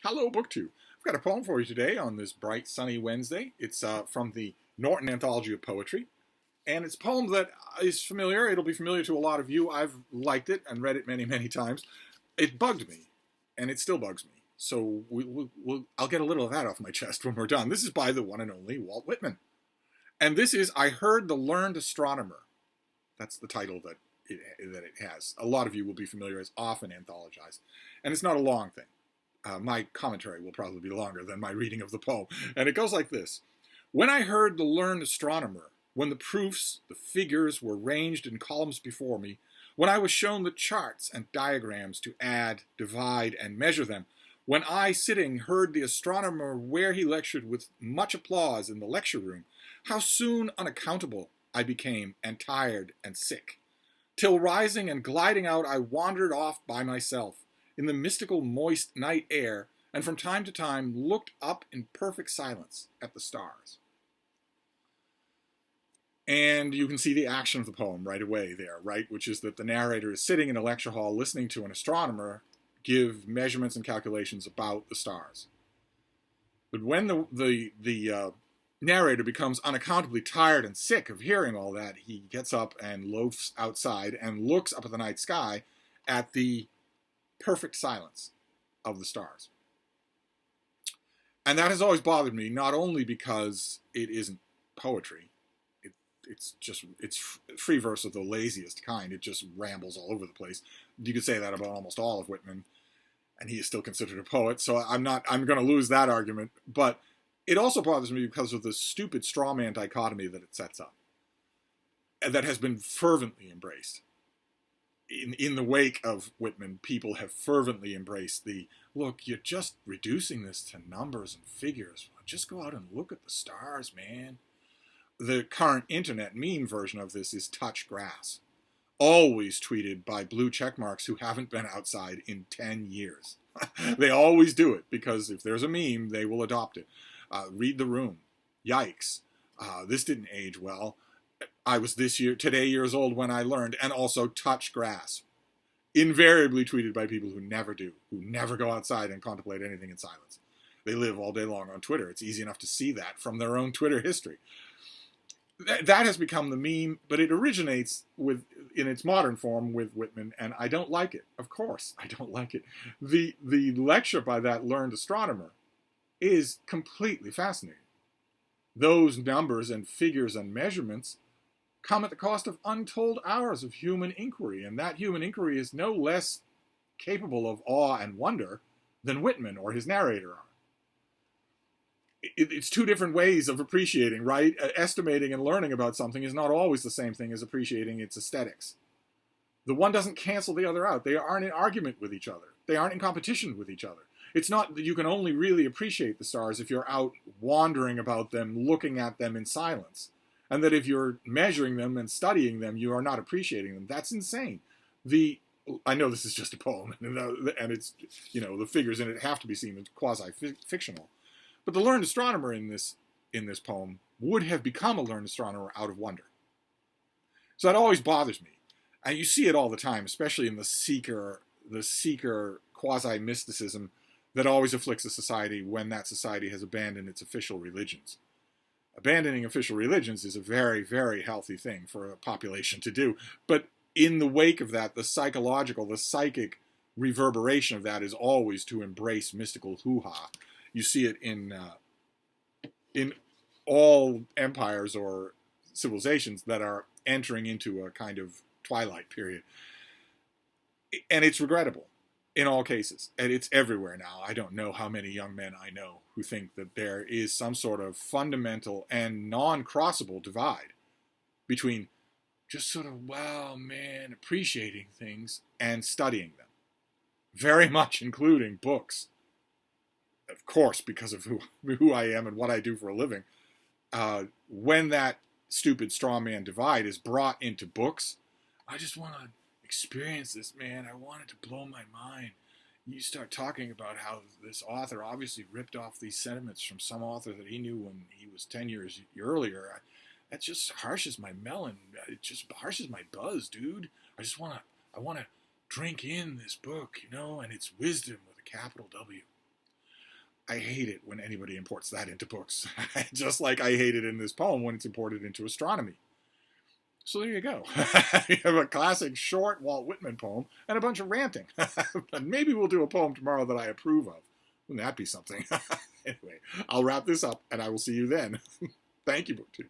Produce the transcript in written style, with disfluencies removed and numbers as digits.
Hello, BookTube. I've got a poem for you today on this bright, sunny Wednesday. It's from the Norton Anthology of Poetry, and it's a poem that is familiar. It'll be familiar to a lot of you. I've liked it and read it many, many times. It bugged me, and it still bugs me. So I'll get a little of that off my chest when we're done. This is by the one and only Walt Whitman. And this is I Heard the Learned Astronomer. That's the title that it has. A lot of you will be familiar as often anthologized. And it's not a long thing. My commentary will probably be longer than my reading of the poem. And it goes like this. When I heard the learned astronomer, when the proofs, the figures were ranged in columns before me, when I was shown the charts and diagrams to add, divide, and measure them, when I, sitting, heard the astronomer where he lectured with much applause in the lecture room, how soon unaccountable I became, and tired and sick. Till rising and gliding out, I wandered off by myself, in the mystical moist night air, and from time to time looked up in perfect silence at the stars. And you can see the action of the poem right away there, right? Which is that the narrator is sitting in a lecture hall listening to an astronomer give measurements and calculations about the stars. But when the narrator becomes unaccountably tired and sick of hearing all that, he gets up and loafs outside and looks up at the night sky at the perfect silence of the stars. And that has always bothered me, not only because it isn't poetry, it's free verse of the laziest kind. It just rambles all over the place. You could say that about almost all of Whitman, and he is still considered a poet, so I'm going to lose that argument. But it also bothers me because of the stupid straw man dichotomy that it sets up, and that has been fervently embraced. In the wake of Whitman, people have fervently embraced the, look, you're just reducing this to numbers and figures. Just go out and look at the stars, man. The current internet meme version of this is touch grass. Always tweeted by blue checkmarks who haven't been outside in 10 years. They always do it because if there's a meme, they will adopt it. Read the room. Yikes. This didn't age well. I was today years old when I learned, and also touch grass. Invariably tweeted by people who never do, who never go outside and contemplate anything in silence. They live all day long on Twitter. It's easy enough to see that from their own Twitter history. That has become the meme, but it originates in its modern form with Whitman, and I don't like it. Of course, I don't like it. The lecture by that learned astronomer is completely fascinating. Those numbers and figures and measurements come at the cost of untold hours of human inquiry, and that human inquiry is no less capable of awe and wonder than Whitman or his narrator are. It's two different ways of appreciating, right? Estimating and learning about something is not always the same thing as appreciating its aesthetics. The one doesn't cancel the other out. They aren't in argument with each other. They aren't in competition with each other. It's not that you can only really appreciate the stars if you're out wandering about them, looking at them in silence. And that if you're measuring them and studying them, you are not appreciating them. That's insane. I know this is just a poem, and it's, the figures in it have to be seen as quasi-fictional. But the learned astronomer in this poem would have become a learned astronomer out of wonder. So that always bothers me. And you see it all the time, especially in the seeker quasi-mysticism that always afflicts a society when that society has abandoned its official religions. Abandoning official religions is a very, very healthy thing for a population to do. But in the wake of that, the psychic reverberation of that is always to embrace mystical hoo-ha. You see it in all empires or civilizations that are entering into a kind of twilight period. And it's regrettable in all cases. And it's everywhere now. I don't know how many young men I know who think that there is some sort of fundamental and non-crossable divide between just sort of, wow, man, appreciating things and studying them. Very much including books. Of course, because of who I am and what I do for a living. When that stupid straw man divide is brought into books, I just want to experience this, man. I want it to blow my mind. You start talking about how this author obviously ripped off these sentiments from some author that he knew when he was 10 years earlier. That just harshes my melon. It just harshes my buzz, dude. I want to drink in this book, and its wisdom with a capital W. I hate it when anybody imports that into books. Just like I hate it in this poem when it's imported into astronomy. So there you go. You have a classic short Walt Whitman poem and a bunch of ranting. Maybe we'll do a poem tomorrow that I approve of. Wouldn't that be something? Anyway, I'll wrap this up and I will see you then. Thank you, BookTube.